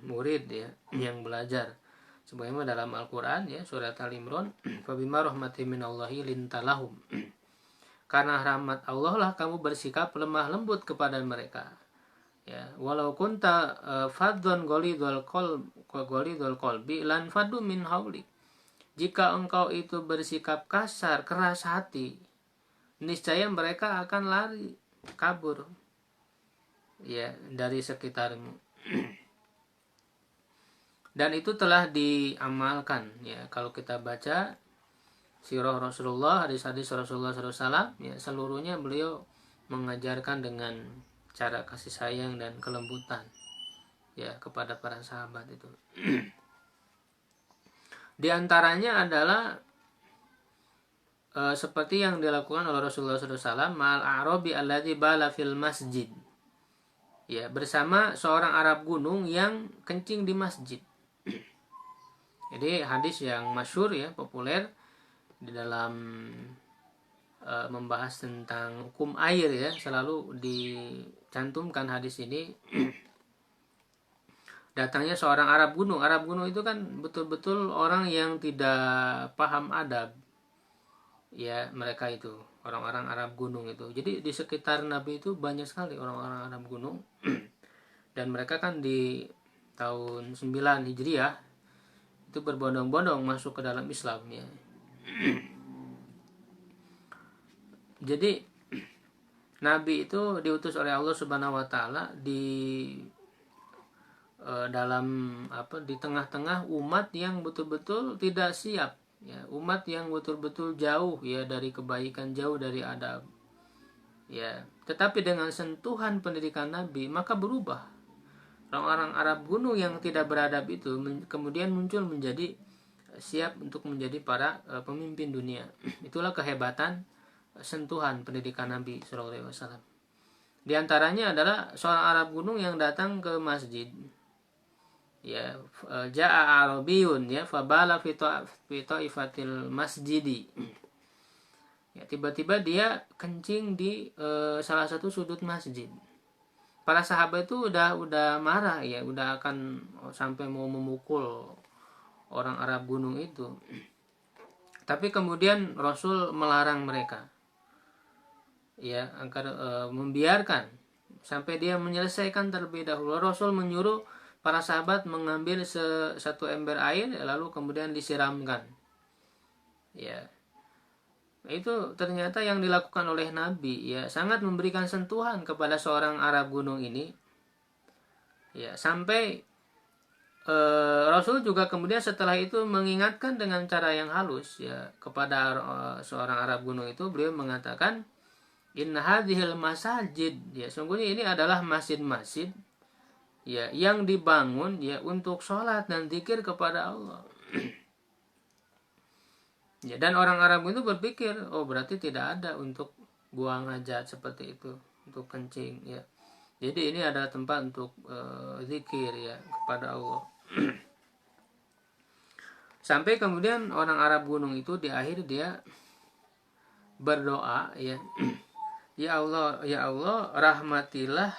murid, ya, yang belajar, sebagaimana dalam Al-Quran, ya, surat Al-Imran, fabima rahmatin minallahi lintalahum, karena rahmat Allah lah kamu bersikap lemah lembut kepada mereka, ya, walau kunta fadhon ghalidul qalbi lan fadu min haulik, jika engkau itu bersikap kasar, keras hati, niscaya mereka akan lari, kabur, ya, dari sekitarmu. Dan itu telah diamalkan, ya, kalau kita baca sirah Rasulullah, hadis-hadis Rasulullah SAW, ya, seluruhnya beliau mengajarkan dengan cara kasih sayang dan kelembutan, ya, kepada para sahabat itu. Di antaranya adalah seperti yang dilakukan oleh Rasulullah SAW ma'al a'rabi alladzi bala fil masjid, ya, bersama seorang Arab gunung yang kencing di masjid. Jadi hadis yang masyhur, ya, populer di dalam membahas tentang hukum air, ya, selalu dicantumkan hadis ini. Datangnya seorang Arab gunung. Arab gunung itu kan betul-betul orang yang tidak paham adab, ya, mereka itu orang-orang Arab gunung itu. Jadi di sekitar Nabi itu banyak sekali orang-orang Arab gunung. Dan mereka kan di tahun 9 Hijriah itu berbondong-bondong masuk ke dalam Islam, ya. Jadi Nabi itu diutus oleh Allah Subhanahu wa taala dalam di tengah-tengah umat yang betul-betul tidak siap, ya, umat yang betul-betul jauh ya dari kebaikan, jauh dari adab. Ya, tetapi dengan sentuhan pendidikan Nabi maka berubah. Orang-orang Arab gunung yang tidak beradab itu kemudian muncul menjadi siap untuk menjadi para pemimpin dunia. Itulah kehebatan sentuhan pendidikan Nabi Shallallahu Alaihi Wasallam. Di antaranya adalah seorang Arab gunung yang datang ke masjid. Ya, ja'a Arabiyun ya fabala fi taifatil masjidi. Ya, tiba-tiba dia kencing di salah satu sudut masjid. Para sahabat itu udah marah ya, udah akan sampai mau memukul orang Arab gunung itu. Tapi kemudian Rasul melarang mereka, ya, agar membiarkan sampai dia menyelesaikan terlebih dahulu. Rasul menyuruh para sahabat mengambil satu ember air lalu kemudian disiramkan. Ya, itu ternyata yang dilakukan oleh Nabi, ya, sangat memberikan sentuhan kepada seorang Arab gunung ini, ya, sampai Rasul juga kemudian setelah itu mengingatkan dengan cara yang halus, ya, kepada seorang Arab gunung itu. Beliau mengatakan, inna hadhil masajid, ya, sungguhnya ini adalah masjid-masjid, ya, yang dibangun, ya, untuk sholat dan zikir kepada Allah. Ya, dan orang Arab itu berpikir, oh berarti tidak ada untuk buang hajat seperti itu, untuk kencing, ya. Jadi ini adalah tempat untuk zikir, ya, kepada Allah. Sampai kemudian orang Arab gunung itu di akhir dia berdoa, ya, ya Allah rahmatilah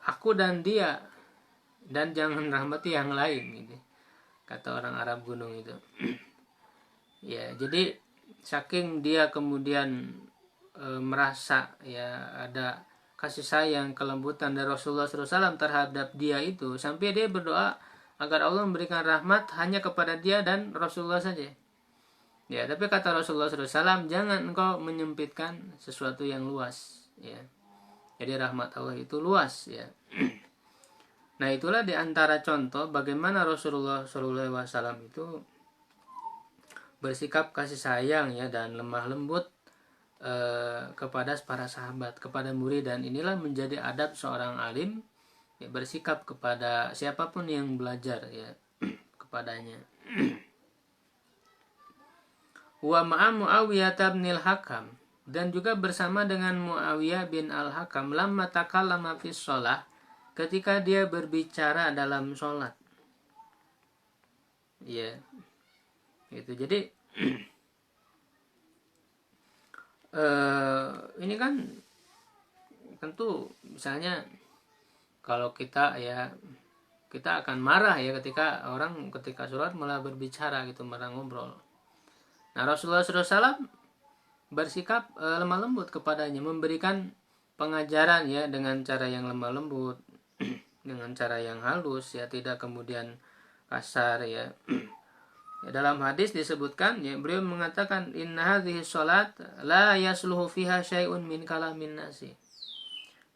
aku dan dia, dan jangan rahmati yang lain, gitu, kata orang Arab gunung itu. Ya, jadi saking dia kemudian merasa, ya, ada kasih sayang, kelembutan dari Rasulullah SAW terhadap dia itu, sampai dia berdoa agar Allah memberikan rahmat hanya kepada dia dan Rasulullah saja. Ya, tapi kata Rasulullah SAW, jangan engkau menyempitkan sesuatu yang luas, ya. Jadi rahmat Allah itu luas, ya. Nah, itulah diantara contoh bagaimana Rasulullah SAW itu bersikap kasih sayang, ya, dan lemah lembut kepada para sahabat, kepada murid, dan inilah menjadi adab seorang alim, ya, bersikap kepada siapapun yang belajar, ya, kepadanya. Wa ma'a Muawiyah bin al-Hakam, dan juga bersama dengan Muawiyah bin al-Hakam, lamma takallama fi shalah, ketika dia berbicara dalam sholat, ya, itu. Jadi ini kan tentu misalnya kalau kita, ya, kita akan marah, ya, ketika orang ketika sholat malah berbicara gitu, malah ngobrol. Nah, Rasulullah SAW bersikap lemah lembut kepadanya, memberikan pengajaran, ya, dengan cara yang lemah lembut, dengan cara yang halus, ya, tidak kemudian kasar, ya. Ya, dalam hadis disebutkan, ya, beliau mengatakan, inna hadhihi sholat la yasluhu fiha syai'un min kalamin nasi.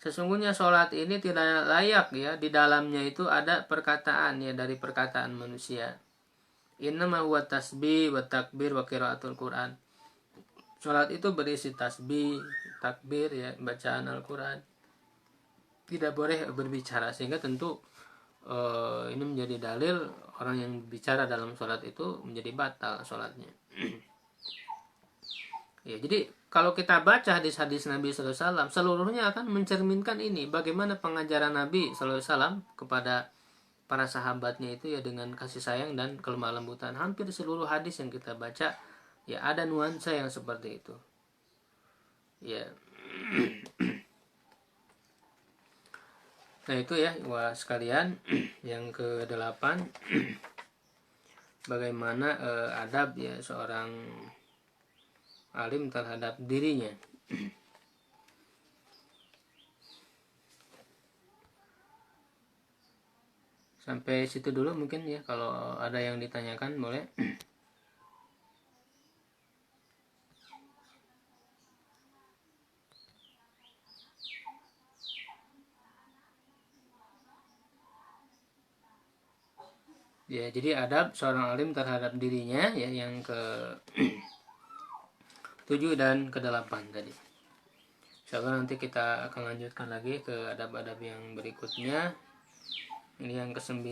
Sesungguhnya sholat ini tidak layak, ya, di dalamnya itu ada perkataan, ya, dari perkataan manusia. Innama huwa tasbih wa takbir wa qiraatul Quran. Sholat itu berisi tasbih, takbir, ya, bacaan Al-Quran. Tidak boleh berbicara, sehingga tentu ini menjadi dalil orang yang bicara dalam sholat itu menjadi batal sholatnya. Ya, jadi kalau kita baca hadis-hadis Nabi SAW, seluruhnya akan mencerminkan ini, bagaimana pengajaran Nabi SAW kepada para sahabatnya itu, ya, dengan kasih sayang dan kelemah lembutan. Hampir seluruh hadis yang kita baca, ya, ada nuansa yang seperti itu, ya. Nah, itu, ya, wah sekalian, yang ke-8, bagaimana adab, ya, seorang alim terhadap dirinya. Sampai situ dulu mungkin, ya, kalau ada yang ditanyakan boleh. Ya, jadi adab seorang alim terhadap dirinya ya, yang ke 7 dan ke 8 tadi. Insyaallah nanti kita akan lanjutkan lagi ke adab-adab yang berikutnya. Ini yang ke-9,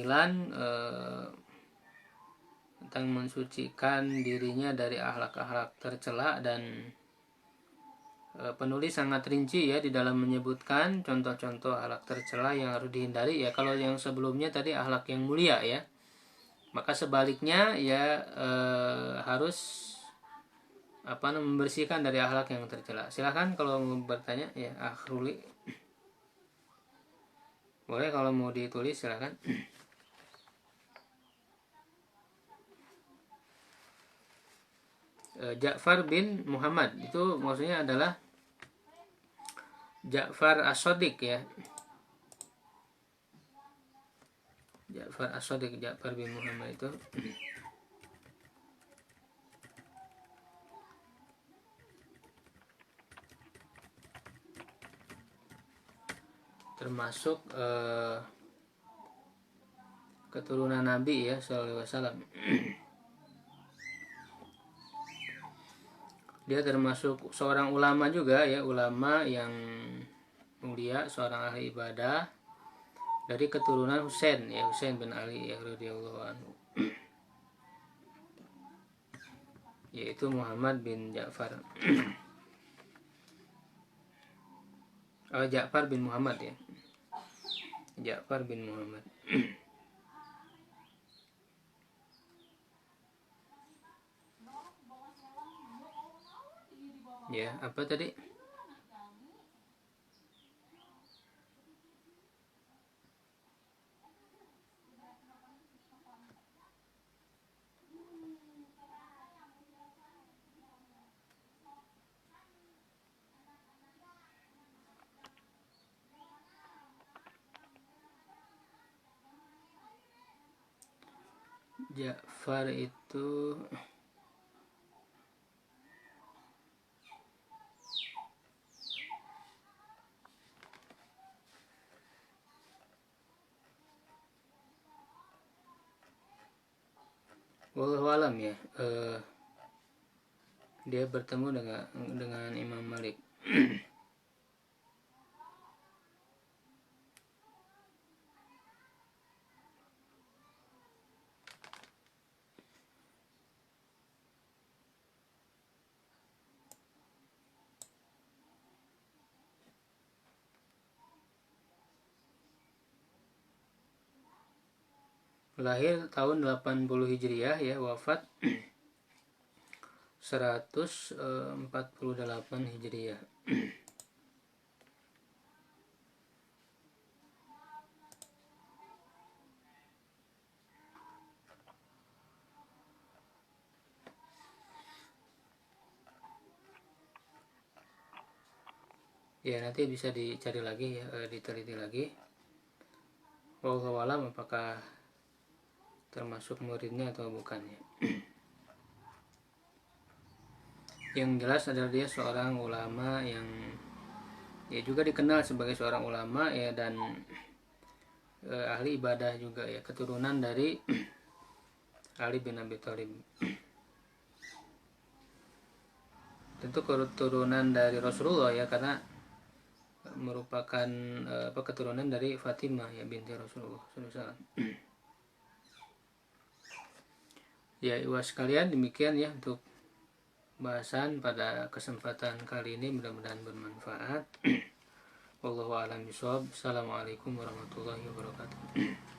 tentang mensucikan dirinya dari akhlak-akhlak tercela, dan penulis sangat rinci ya di dalam menyebutkan contoh-contoh akhlak tercela yang harus dihindari ya. Kalau yang sebelumnya tadi akhlak yang mulia ya, maka sebaliknya ya harus membersihkan dari akhlak yang tercela. Silahkan kalau mau bertanya ya, Akhruli. Boleh kalau mau ditulis silahkan. Ja'far bin Muhammad itu maksudnya adalah Ja'far As-Shadiq ya. Ja'far As-Shadiq, Ja'far bin Muhammad itu termasuk keturunan Nabi ya sallallahu alaihi wasallam. Dia termasuk seorang ulama juga ya, ulama yang mulia, seorang ahli ibadah dari keturunan Husain ya, Husain bin Ali ya radhiyallahu anhu. Yaitu Muhammad bin Ja'far. Ja'far bin Muhammad ya. Ja'far bin Muhammad. Ya, apa tadi? Ja'far itu wallahu alam ya. Dia bertemu dengan Imam Malik. Lahir tahun 80 Hijriah ya, wafat 148 Hijriah. Ya, nanti bisa dicari lagi ya, diteliti lagi. Wallahu alam apakah termasuk muridnya atau bukan ya. Yang jelas adalah dia seorang ulama yang ya juga dikenal sebagai seorang ulama ya, dan ahli ibadah juga ya, keturunan dari Ali bin Abi Thalib. Tentu keturunan dari Rasulullah ya, karena merupakan keturunan dari Fatimah ya binti Rasulullah SAW. Ya, ikhwas sekalian, demikian ya untuk bahasan pada kesempatan kali ini, mudah-mudahan bermanfaat. Wallahu a'lam bishawab. Assalamualaikum warahmatullahi wabarakatuh.